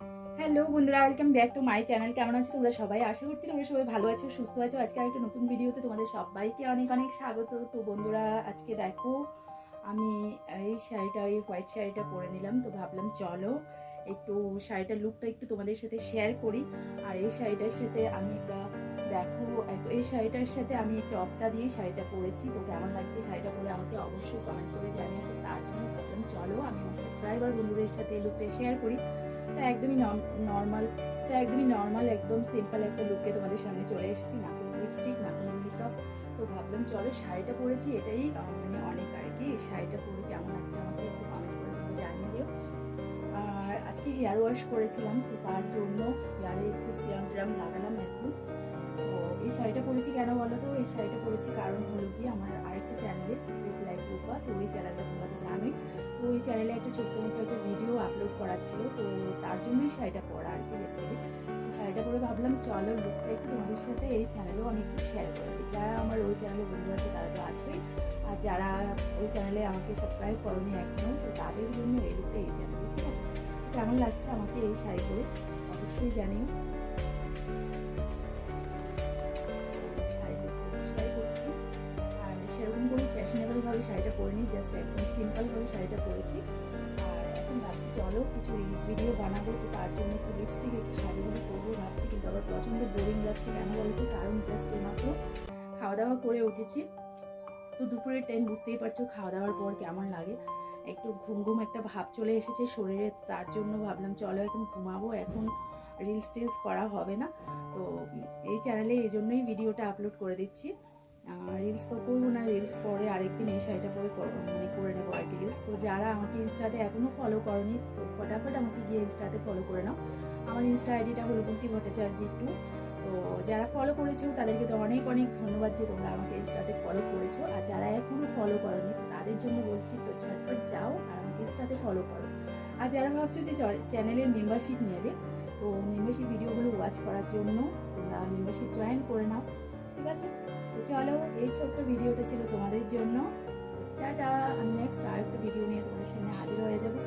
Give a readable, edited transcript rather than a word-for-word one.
Hello বন্ধুরা, welcome back to my channel. কেমন আছো তোমরা সবাই? আশা করছি তোমরা সবাই ভালো আছো, সুস্থ আছো। আজকে আরেকটা নতুন ভিডিওতে তোমাদের সবাইকে অনেক অনেক স্বাগত। তো বন্ধুরা, আজকে দেখো আমি এই শাড়িটা, এই হোয়াইট শাড়িটা পরে নিলাম। তো ভাবলাম চলো একটু শাড়িটার লুকটা একটু তোমাদের সাথে শেয়ার করি। আর এই শাড়িটার সাথে আমি একটা দেখো, এই শাড়িটার সাথে আমি একটা অক্তা দিয়ে শাড়িটা পরেছি। তো কেমন লাগছে শাড়িটা পরে আমাকে অবশ্যই কমেন্ট করে জানিয়ে। তো তার জন্য ভাবলাম চলো আমি আমার সাবস্ক্রাইবার বন্ধুদের সাথে এই লুকটা শেয়ার করি। তো একদমই নর্মাল একদম সিম্পল একটা লুকে তোমাদের সামনে চলে এসেছি, না কোনো লিপস্টিক না কোনো মেকআপ। তো ভাবলাম চলো শাড়িটা পরেছি, এটাই মানে অনেক আর কি। শাড়িটা পরে কেমন লাগছে আমাকে একটু কমেন্ট করে তোমরা জানিয়ে দিও। আর আজকে হেয়ার ওয়াশ করেছিলাম, তো তার জন্য হেয়ারে একটু সিরাম টিরাম লাগালাম এখন। তো এই শাড়িটা পরেছি কেন বলো তো? এই শাড়িটা পরেছি কারণ হলো কি, আমার আরেকটা চ্যানেলে সিক্রেট লাইফ রূপা, তো ওই চ্যানেলটা তোমরা তো জানোই। তো ওই চ্যানেলে একটা ছোট্ট মতো একটা ভিডিও আপলোড করা ছিল, তো তার জন্যই শাড়িটা পরা আর কি বেসিক্যালি। তো শাড়িটা পরে ভাবলাম চলো লুকটা একটু তোমাদের সাথে এই চ্যানেলেও আমি একটু শেয়ার করে দিই। যারা আমার ওই চ্যানেলে বন্ধু আছে তারা তো আছেই, আর যারা ওই চ্যানেলে আমাকে সাবস্ক্রাইব করোনি এখনও, তো তাদের জন্য এই লুকটা এই চ্যানেলে। ঠিক আছে, কেমন লাগছে আমাকে এই শাড়ি পরে অবশ্যই জানিও। আর সেরকম কোনো ফ্যাশনেবলভাবে শাড়িটা পরিনি, জাস্ট একদম সিম্পলভাবে শাড়িটা পরেছি। আর এখন ভাবছি চলো কিছু রিলস ভিডিও বানাবো, তো তার জন্য একটু লিপস্টিক একটু সাজুগুজু করবো ভাবছি, কিন্তু আবার প্রচণ্ড বোরিং লাগছে। কেন বলতো? কারণ জাস্ট এইমাত্র খাওয়া দাওয়া করে উঠেছি। তো দুপুরের টাইম বুঝতেই পারছো খাওয়া দাওয়ার পর কেমন লাগে, একটু ঘুম ঘুম একটা ভাব চলে এসেছে শরীরে। তার জন্য ভাবলাম চলো এখন ঘুমাবো, এখন রিলস টিলস করা হবে না। তো এই চ্যানেলে এই জন্যই ভিডিওটা আপলোড করে দিচ্ছি। রিলস তো করবো না, রিলস পরে আরেকদিন এই শাড়িটা পরে মানে করে নেবো আর কি রিলস। তো যারা আমাকে ইনস্টাতে এখনও ফলো করনি, তো ফটাফট আমাকে গিয়ে ইনস্টাতে ফলো করে নাও। আমার ইনস্টা আইডিটা হলো বুন্টি ভট্টাচার্য 2। তো যারা ফলো করেছো তাদেরকে তো অনেক অনেক ধন্যবাদ যে তোমরা আমাকে ইনস্টাতে ফলো করেছো। আর যারা এখনও ফলো করোনি তাদের জন্য বলছি, তো ঝটপট যাও আর আমাকে ইনস্টাতে ফলো করো। আর যারা ভাবছো যে চ্যানেলের মেম্বারশিপ নেবে, তো মেম্বারশিপ ভিডিওগুলো ওয়াচ করার জন্য তোমরা মেম্বারশিপ জয়েন করে নাও। ঠিক আছে, তো চলো এই ছোট্ট ভিডিওটা ছিল তোমাদের জন্য। টাটা, আমি নেক্সট আরেকটা ভিডিও নিয়ে তোমাদের সামনে হাজির হয়ে যাবো।